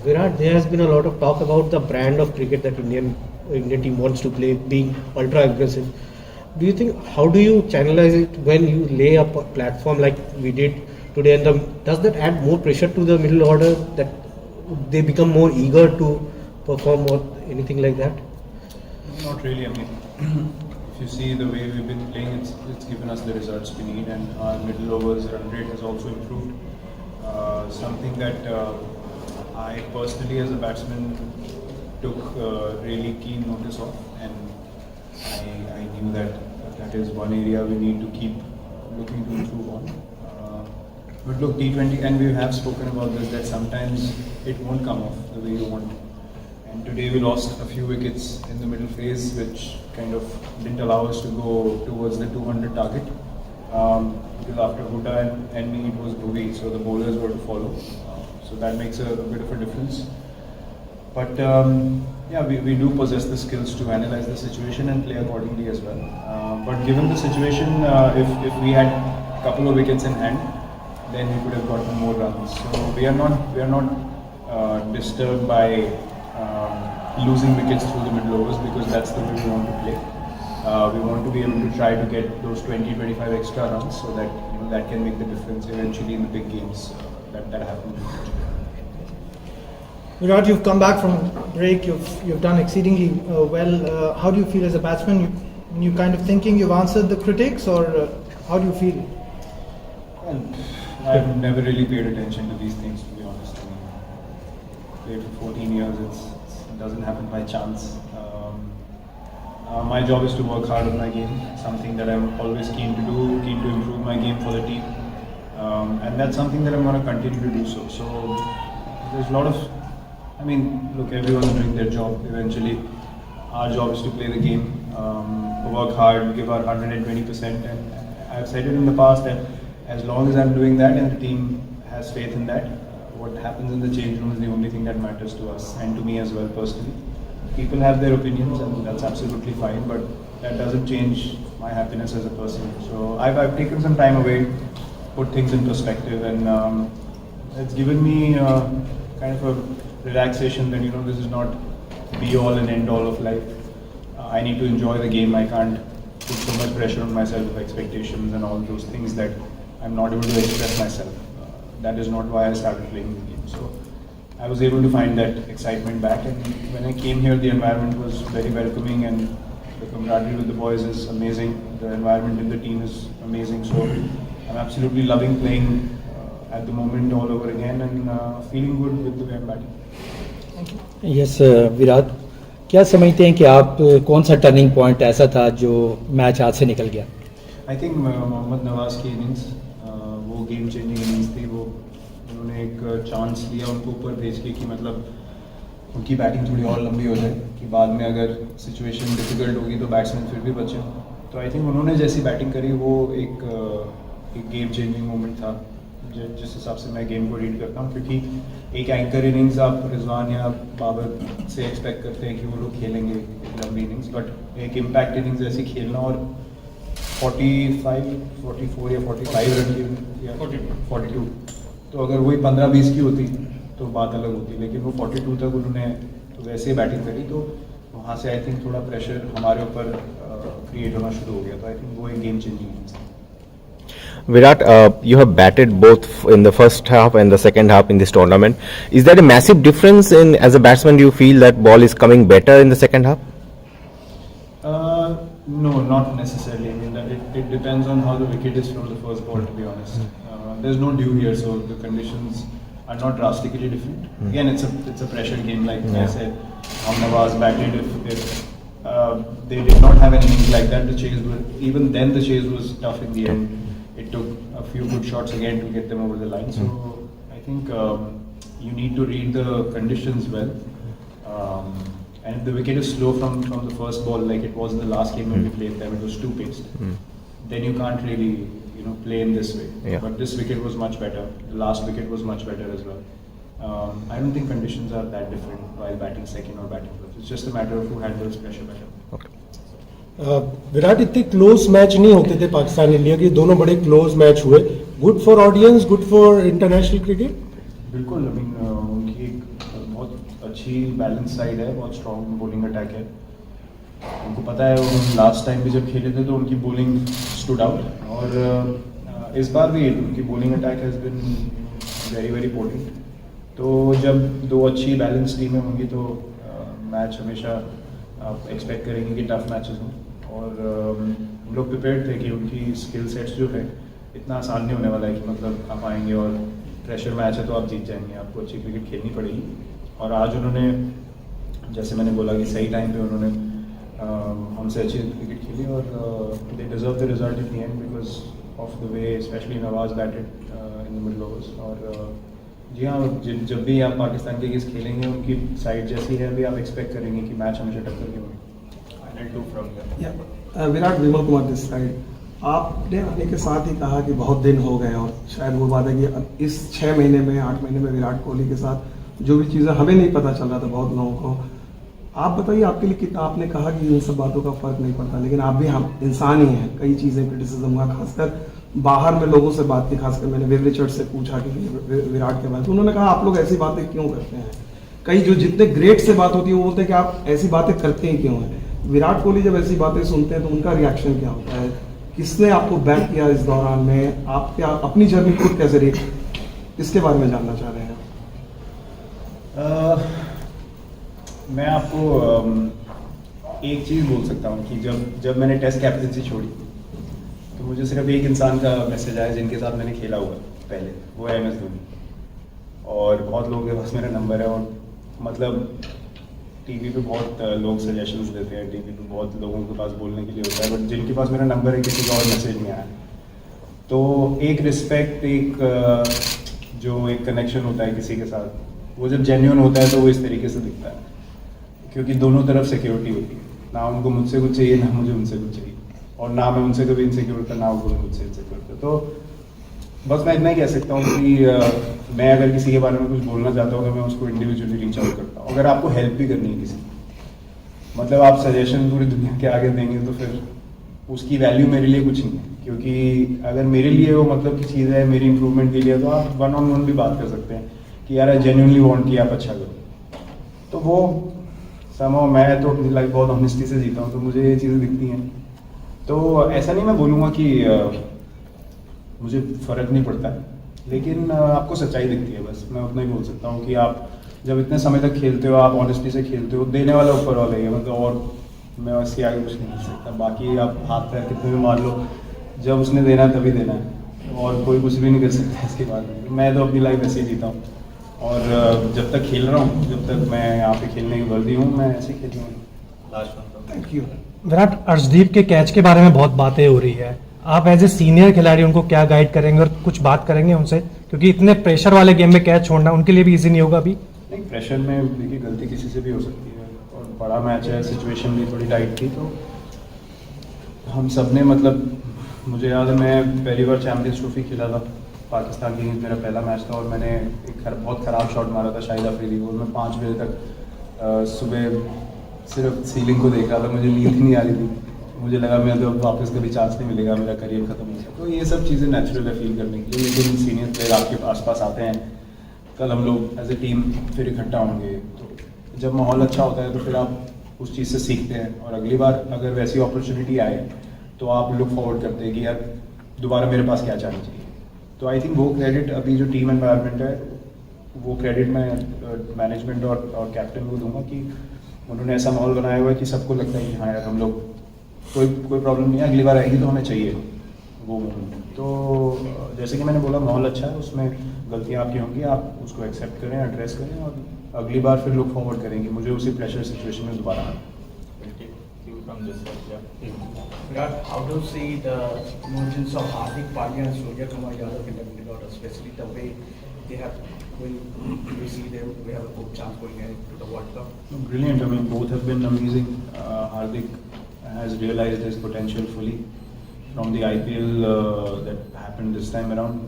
Virat, there has been a lot of talk about the brand of cricket that Indian team wants to play, being ultra aggressive. Do you think, how do you channelize it when you lay up a platform like we did today? And does that add more pressure to the middle order, that they become more eager to perform or anything like that? Not really. I mean, if you see the way we've been playing, it's given us the results we need, and our middle overs run rate has also improved. Something that I personally, as a batsman, took really keen notice of, and I knew that is one area we need to keep looking to improve on. But look, T20, and we have spoken about this, that sometimes it won't come off the way you want. And today we lost a few wickets in the middle phase, which kind of didn't allow us to go towards the 200 target. Because after Huda and me, it was Bhuvi, so the bowlers were to follow. So that makes a bit of a difference. But yeah, we do possess the skills to analyze the situation and play accordingly as well. But given the situation, if we had a couple of wickets in hand, then we could have gotten more runs. So we are not disturbed by losing wickets through the middle overs, because that's the way we want to play. We want to be able to try to get those 20-25 extra runs, so that that can make the difference eventually in the big games that happen. Virat, you've come back from break. You've done exceedingly well. How do you feel as a batsman? You kind of thinking you've answered the critics, or how do you feel? Well, I've never really paid attention to these things, to be honest. I mean, played for 14 years. It doesn't happen by chance. My job is to work hard on my game. Something that I'm always keen to do, keen to improve my game for the team, and that's something that I'm going to continue to do so. So there's a lot of, I mean, look, everyone's doing their job eventually. Our job is to play the game, work hard, give our 120%. And I've said it in the past that as long as I'm doing that and the team has faith in that, what happens in the change room is the only thing that matters to us and to me as well personally. People have their opinions, and that's absolutely fine, but that doesn't change my happiness as a person. So I've taken some time away, put things in perspective, and it's given me kind of a relaxation that this is not be all and end all of life. I need to enjoy the game. I can't put so much pressure on myself with expectations and all those things that I'm not able to express myself. That is not why I started playing the game. So I was able to find that excitement back, and when I came here, the environment was very welcoming, and the camaraderie with the boys is amazing. The environment in the team is amazing. So I'm absolutely loving playing at the moment all over again, and feeling good with the way I'm batting. Yes Virat, क्या समझते हैं कि आप कौन सा turning point ऐसा था जो मैच हाथ से निकल गया? आई थिंक मोहम्मद नवाज की इनिंग्स, वो गेम चेंजिंग इनिंग्स थी. वो उन्होंने एक चांस लिया उनको ऊपर भेज के कि मतलब उनकी बैटिंग थोड़ी और लंबी हो जाए, कि बाद में अगर सिचुएशन डिफिकल्ट होगी तो बैट्समैन फिर भी बचे. तो आई थिंक उन्होंने जैसी बैटिंग करी वो एक गेम चेंजिंग मोमेंट था, जिस हिसाब से मैं गेम को रीड करता हूँ. क्योंकि एक एंकर इनिंग्स आप रिजवान या बाबर से एक्सपेक्ट करते हैं कि वो लोग खेलेंगे एक लंबी इनिंग्स, बट एक इम्पैक्ट इनिंग्स ऐसी खेलना और 45, 44 या 45 रन की या 42, तो अगर वही 15-20 की होती तो बात अलग होती, लेकिन वो 42 तक उन्होंने तो वैसे ही बैटिंग करी, तो वहाँ से आई थिंक थोड़ा प्रेशर हमारे ऊपर क्रिएट होना शुरू हो गया. तो आई थिंक वो एक गेम चेंजिंग इनिंग्स थी. Virat, you have batted both in the first half and the second half in this tournament. Is there a massive difference in, as a batsman, do you feel that ball is coming better in the second half? No, not necessarily. I mean, it depends on how the wicket is from the first ball, to be honest. There's no dew here, so the conditions are not drastically different. Again, it's a pressure game, like I said. Nawaz batted. If they did not have an innings like that, the chase even then the chase was tough in the end. It took a few good shots again to get them over the line. So I think you need to read the conditions well. And if the wicket is slow from the first ball, like it was in the last game when we played them, it was too paced. Then you can't really play in this way. Yeah. But this wicket was much better. The last wicket was much better as well. I don't think conditions are that different while batting second or batting first. It's just a matter of who handles pressure better. Okay. Virat, इतने close match नहीं होते थे Pakistan India के, दोनों बड़े close match हुए. Good for audience, good for international cricket. बिल्कुल. I mean, उनकी एक बहुत अच्छी बैलेंस साइड है, बहुत स्ट्रॉन्ग बॉलिंग अटैक है। उनको पता है, वो लास्ट टाइम भी जब खेले थे तो उनकी बॉलिंग स्टूड आउट, और इस बार भी उनकी bowling attack has been very very potent. तो जब दो अच्छी बैलेंस टीमें होंगी तो मैच हमेशा आप एक्सपेक्ट करेंगे कि टफ मैचेस हों, और हम लोग प्रिपेयर्ड थे कि उनकी स्किल सेट्स जो है इतना आसान नहीं होने वाला है कि मतलब आप आएंगे और प्रेशर मैच है तो आप जीत जाएंगे, आपको अच्छी क्रिकेट खेलनी पड़ेगी। और आज उन्होंने, जैसे मैंने बोला कि सही टाइम पे उन्होंने हमसे अच्छी क्रिकेट खेली, और they deserve the result in the end because of the way specially Nawaz batted in the middle overs. और जी हाँ, जब भी आप पाकिस्तान के अगेंस्ट खेलेंगे उनकी साइड जैसी है, भी आप एक्सपेक्ट करेंगे कि मैच हमेशा टक्कर के होंगे। Final 2 from Virat, Vimal Kumar this side. आपने आने के साथ ही कहा कि बहुत दिन हो गए, और शायद वो बात है कि इस 6 महीने में 8 महीने में विराट कोहली के साथ जो भी चीज़ें हमें नहीं पता चल रहा था बहुत लोगों को, आप बताइए आपके लिए कितना, आपने कहा कि इन सब बातों का फर्क नहीं पड़ता, लेकिन आप भी हम इंसान ही हैं, कई चीज़ें क्रिटिसिज्म का, खासकर बाहर में लोगों से बात की, खासकर मैंने विव रिचर्ड से पूछा कि विराट के बारे में, तो उन्होंने कहा आप लोग ऐसी बातें क्यों करते हैं। कई जो जितने ग्रेट से बात होती है वो बोलते हैं कि आप ऐसी बातें करते ही क्यों हैं। विराट कोहली जब ऐसी बातें सुनते हैं तो उनका रिएक्शन क्या होता है, किसने आपको बैक किया इस दौरान में, आप क्या अपनी जर्नी खुद कैसे रही, इसके बारे में जानना चाह रहे हैं। मैं आपको एक चीज़ बोल सकता हूँ कि जब मैंने टेस्ट कैप्टनसी छोड़ी तो मुझे सिर्फ एक इंसान का मैसेज आया जिनके साथ मैंने खेला हुआ पहले, वो है MS धोनी। और बहुत लोगों के पास मेरा नंबर है, और मतलब टीवी पे बहुत लोग सजेशंस देते हैं, टीवी पे बहुत लोगों के पास बोलने के लिए होता है, बट जिनके पास मेरा नंबर है किसी का और मैसेज नहीं आया। तो एक रिस्पेक्ट, एक जो एक कनेक्शन होता है किसी के साथ, वो जब जेन्युइन होता है तो वो इस तरीके से दिखता है, क्योंकि दोनों तरफ सिक्योरिटी होती है, ना उनको मुझसे कुछ चाहिए ना मुझे उनसे कुछ चाहिए, और ना मैं उनसे कभी इनसिक्योर था ना वो मुझसे इनसिक्योर था। तो बस मैं इतना ही कह सकता हूँ कि मैं अगर किसी के बारे में कुछ बोलना चाहता हूँ तो मैं उसको इंडिविजुअली रीच आउट करता हूँ। अगर आपको हेल्प भी करनी है किसी, मतलब आप सजेशन पूरी दुनिया के आगे देंगे तो फिर उसकी वैल्यू मेरे लिए कुछ नहीं है, क्योंकि अगर मेरे लिए वो मतलब की चीज़ है, मेरी इंप्रूवमेंट के लिए, तो आप 1-on-1 भी बात कर सकते हैं कि यार आई जेन्युइनली वांट कि आप अच्छा करो। तो वो समहाउ मैं तो अपनी लाइफ बहुत ऑनेस्टी से जीता हूँ, तो मुझे ये चीज़ें दिखती हैं। तो ऐसा नहीं मैं बोलूँगा कि मुझे फ़र्क नहीं पड़ता है, लेकिन आपको सच्चाई दिखती है, बस मैं उतना ही बोल सकता हूँ कि आप जब इतने समय तक खेलते हो, आप ऑनेस्टी से खेलते हो, देने वाला ऊपर वाला ही है, मतलब और मैं इसके आगे कुछ नहीं कर सकता। बाकी आप हाथ पैर कितने भी मार लो, जब उसने देना है तभी देना है, और कोई कुछ भी नहीं कर सकता इसके बाद। मैं तो अपनी लाइफ ऐसे ही जीता हूँ, और जब तक खेल रहा हूँ, जब तक मैं यहाँ पे खेलने की वर्दी हूँ, मैं ऐसे ही खेल रहा हूँ। Thank you. विराट, अर्शदीप के कैच के बारे में बहुत बातें हो रही है, आप एज ए सीनियर खिलाड़ी उनको क्या गाइड करेंगे और कुछ बात करेंगे उनसे, क्योंकि इतने प्रेशर वाले गेम में कैच छोड़ना उनके लिए भी इजी नहीं होगा अभी। नहीं, प्रेशर में देखिए गलती किसी से भी हो सकती है, और बड़ा मैच है, सिचुएशन भी थोड़ी टाइट थी, तो हम सब ने मतलब, मुझे याद है मैं पहली बार चैम्पियंस ट्रॉफी खेला था पाकिस्तान के लिए, मेरा पहला मैच था, और मैंने एक बहुत ख़राब शॉट मारा था शाहिद अफरीदी को, और मैं 5 बजे तक सुबह सिर्फ सीलिंग को देख रहा था, मुझे नींद ही नहीं आ रही थी, मुझे लगा मैं तो वापस कभी चांस नहीं मिलेगा, मेरा करियर खत्म हो गया। तो ये सब चीज़ें नेचुरल है फील करने के लिए, लेकिन सीनियर प्लेयर आपके आसपास आते हैं, कल हम लोग एज ए टीम फिर इकट्ठा होंगे, तो जब माहौल अच्छा होता है तो फिर आप उस चीज़ से सीखते हैं, और अगली बार अगर वैसी अपॉर्चुनिटी आए तो आप लुक फॉरवर्ड करते हैं कि यार दोबारा मेरे पास क्या चाहना चाहिए। तो आई थिंक वो क्रेडिट अभी जो टीम एनवायरनमेंट है, वो क्रेडिट मैं मैनेजमेंट और कैप्टन को दूंगा कि उन्होंने ऐसा माहौल बनाया हुआ है कि सबको लगता है कि हाँ यार हम लोग कोई प्रॉब्लम नहीं है, अगली बार आएगी तो हमें चाहिए वो मोमेंट। तो जैसे कि मैंने बोला, माहौल अच्छा है, उसमें गलतियाँ आपकी होंगी, आप उसको एक्सेप्ट करें, एड्रेस करें, और अगली बार फिर लुक फॉरवर्ड करेंगे, मुझे उसी प्रेशर सिचुएशन में दोबारा आना। Virat, how do you see the emergence of Hardik Pandya and Surya Kumar Yadav in the middle order, especially the way they have, when we see them, we have a good chance going ahead to the World Cup? Brilliant. I mean, both have been amazing. Hardik has realized his potential fully from the IPL that happened this time around.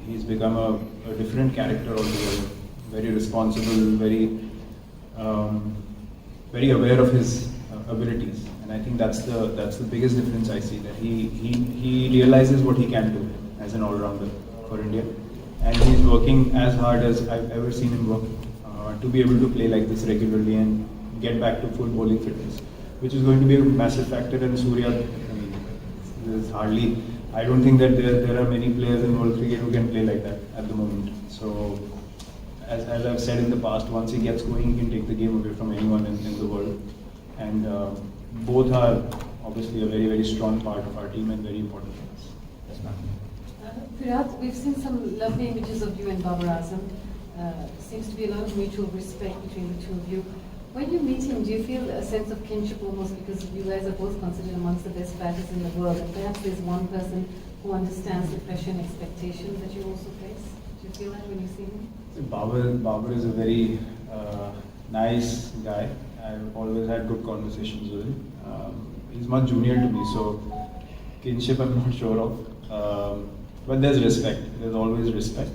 He's become a different character altogether. Very responsible, very aware of his abilities, and I think that's the biggest difference I see. That he realizes what he can do as an all-rounder for India, and he's working as hard as I've ever seen him work. to be able to play like this regularly and get back to full bowling fitness, which is going to be a massive factor. And Surya, I mean, there's hardly, I don't think that there are many players in world cricket who can play like that at the moment. So, as I've said in the past, once he gets going, he can take the game away from anyone in the world. And both are obviously a very, very strong part of our team and very important for us. Yes, ma'am. Virat, we've seen some lovely images of you and Babar Azam. Seems to be a lot of mutual respect between the two of you. When you meet him, do you feel a sense of kinship almost because you guys are both considered amongst the best batters in the world? And perhaps there's one person who understands the pressure and expectation that you also face. Do you feel that when you see him? Babar is a very nice guy. I've always had good conversations with him. He's much junior to me, so kinship I'm not sure of. But there's respect. There's always respect.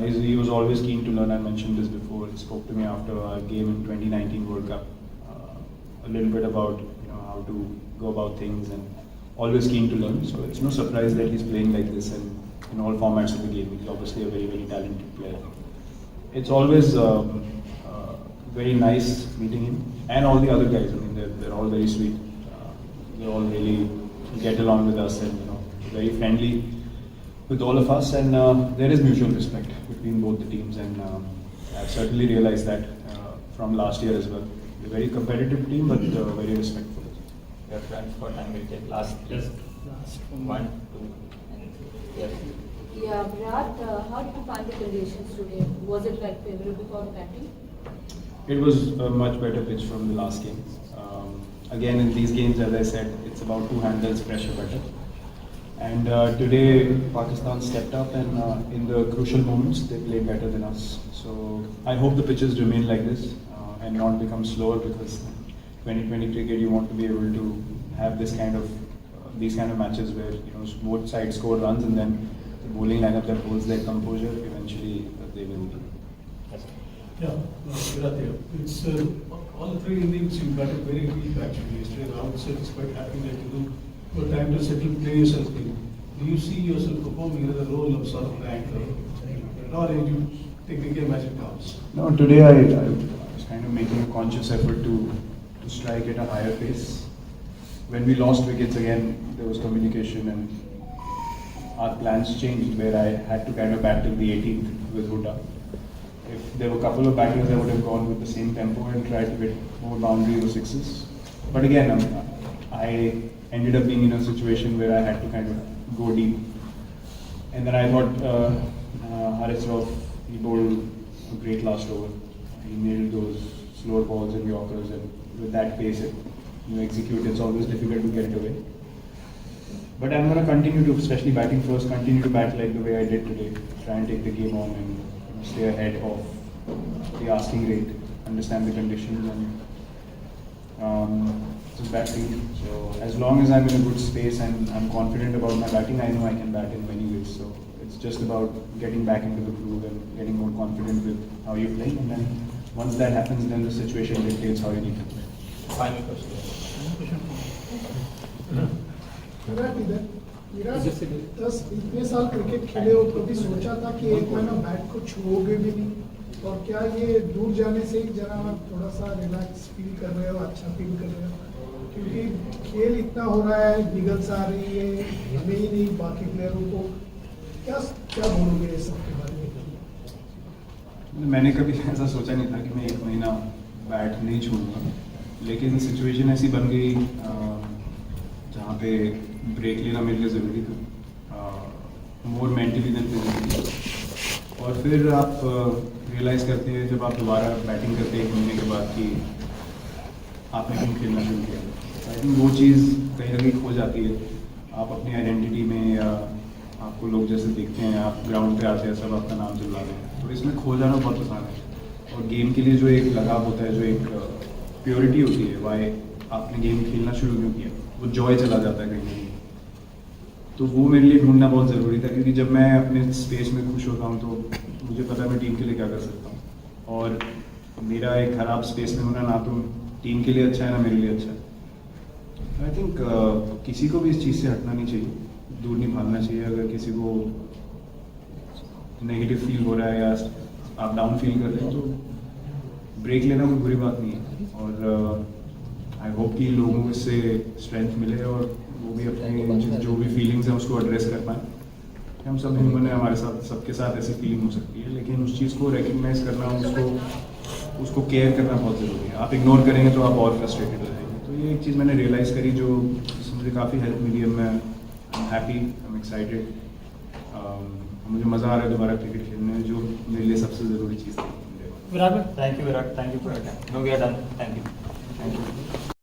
He was always keen to learn. I mentioned this before. He spoke to me after our game in 2019 World Cup, a little bit about how to go about things, and always keen to learn. So it's no surprise that he's playing like this and in all formats of the game. He's obviously a very, very talented player. It's always very nice meeting him, and all the other guys. I mean, they're all very sweet. They all really get along with us, and very friendly with all of us, and there is mutual respect between both the teams, and I've certainly realized that from last year as well. We're a very competitive team, but very respectful. Your friends for time will take last 1, 2. Yes. Yeah, Virat, how did you find the conditions today? Was it like favorable for batting? It was a much better pitch from the last game. Again, in these games, as I said, it's about 2 handles, pressure better. And today, Pakistan stepped up, and in the crucial moments, they played better than us. So I hope the pitches remain like this and not become slower, because 2020 cricket, you want to be able to have this kind of these kind of matches where both sides score runs, and then the bowling lineup that holds their composure, eventually they will win. Yeah, Virat here. It's all the 3 innings you got it very weak actually. Yesterday, Rahul said it's quite happy that your time to settle, play yourself in. Do you see yourself performing in the role of sort of the anchor? Or do you take the game as it comes? No, today I was kind of making a conscious effort to strike at a higher pace. When we lost wickets again, there was communication, and our plans changed, where I had to kind of bat till the 18th with Huda. If there were a couple of batters, I would have gone with the same tempo and tried to get more boundaries or sixes. But again, I ended up being in a situation where I had to kind of go deep. And then I thought Haris Rauf, he bowled a great last over. He nailed those slower balls and Yorkers, and with that pace, execute, it's always difficult to get it away. But I'm going to continue to, especially batting first, continue to bat like the way I did today. Try and take the game on and stay ahead of the asking rate, understand the conditions, and just batting. So as long as I'm in a good space and I'm confident about my batting, I know I can bat in many ways. So it's just about getting back into the groove and getting more confident with how you play. And then once that happens, then the situation dictates how you need to play. Final question. Virat 10 इतने साल cricket खेले हो, कभी सोचा था कि एक महीना बैट को छुओगे भी नहीं? और क्या ये दूर जाने से ही जरा थोड़ा सा रिलैक्स फील कर रहे हो, अच्छा फील कर रहे हो? क्योंकि खेल इतना हो रहा है, निगल्स आ रही है, हमें ही नहीं बाकी प्लेयरों को, क्या बोलोगे इस सब के बारे में? मैंने कभी ऐसा सोचा नहीं था कि मैं 1 महीना बैट नहीं छूँगा, लेकिन सिचुएशन ऐसी बन गई जहाँ पे ब्रेक लेना मेरे लिए ज़रूरी था, मोर मेंटली देन फिजिकली। और फिर आप रियलाइज़ करते हैं जब आप दोबारा बैटिंग करते हैं 1 महीने के बाद कि आपने क्यों खेलना शुरू किया। आई थिंक वो चीज़ कहीं ना कहीं खो जाती है। आप अपनी आइडेंटिटी में, या आपको लोग जैसे देखते हैं, आप ग्राउंड पे आते हैं, सब आपका नाम चिल्ला रहे हैं, तो इसमें खो जाना बहुत आसान है। और गेम के लिए जो एक लगाव होता है, जो एक प्योरिटी होती है, वाई आपने गेम खेलना शुरू क्यों किया, वो जॉय चला जाता है कहीं। तो वो मेरे लिए ढूंढना बहुत ज़रूरी था, क्योंकि जब मैं अपने स्पेस में खुश होता हूँ तो मुझे पता है मैं टीम के लिए क्या कर सकता हूँ। और मेरा एक ख़राब स्पेस में होना ना तो टीम के लिए अच्छा है ना मेरे लिए अच्छा है। आई थिंक किसी को भी इस चीज़ से हटना नहीं चाहिए, दूर नहीं भागना चाहिए। अगर किसी को नेगेटिव फील हो रहा है या आप डाउन फील कर रहे हैं, तो ब्रेक लेना कोई बुरी बात नहीं है, और आई होप कि लोगों को इससे स्ट्रेंथ मिले और वो भी अपने जो भी फीलिंग्स हैं उसको एड्रेस कर पाएँ। हम सब ह्यूमन है, हमारे साथ सबके साथ ऐसी फीलिंग हो सकती है, लेकिन उस चीज़ को रिकग्नाइज करना, उसको केयर करना बहुत ज़रूरी है। आप इग्नोर करेंगे तो आप और फ्रस्ट्रेटेड हो जाएंगे। तो ये एक चीज़ मैंने रियलाइज़ करी जो मुझे काफ़ी हेल्प मिली है। मैं हैप्पी, आई एम एक्साइटेड, मुझे मज़ा आ रहा है दोबारा क्रिकेट खेलने में, जो मेरे लिए सबसे ज़रूरी चीज़ थी। Virat, thank you, Virat. Thank you for your time. No, we are done. Thank you. Thank you.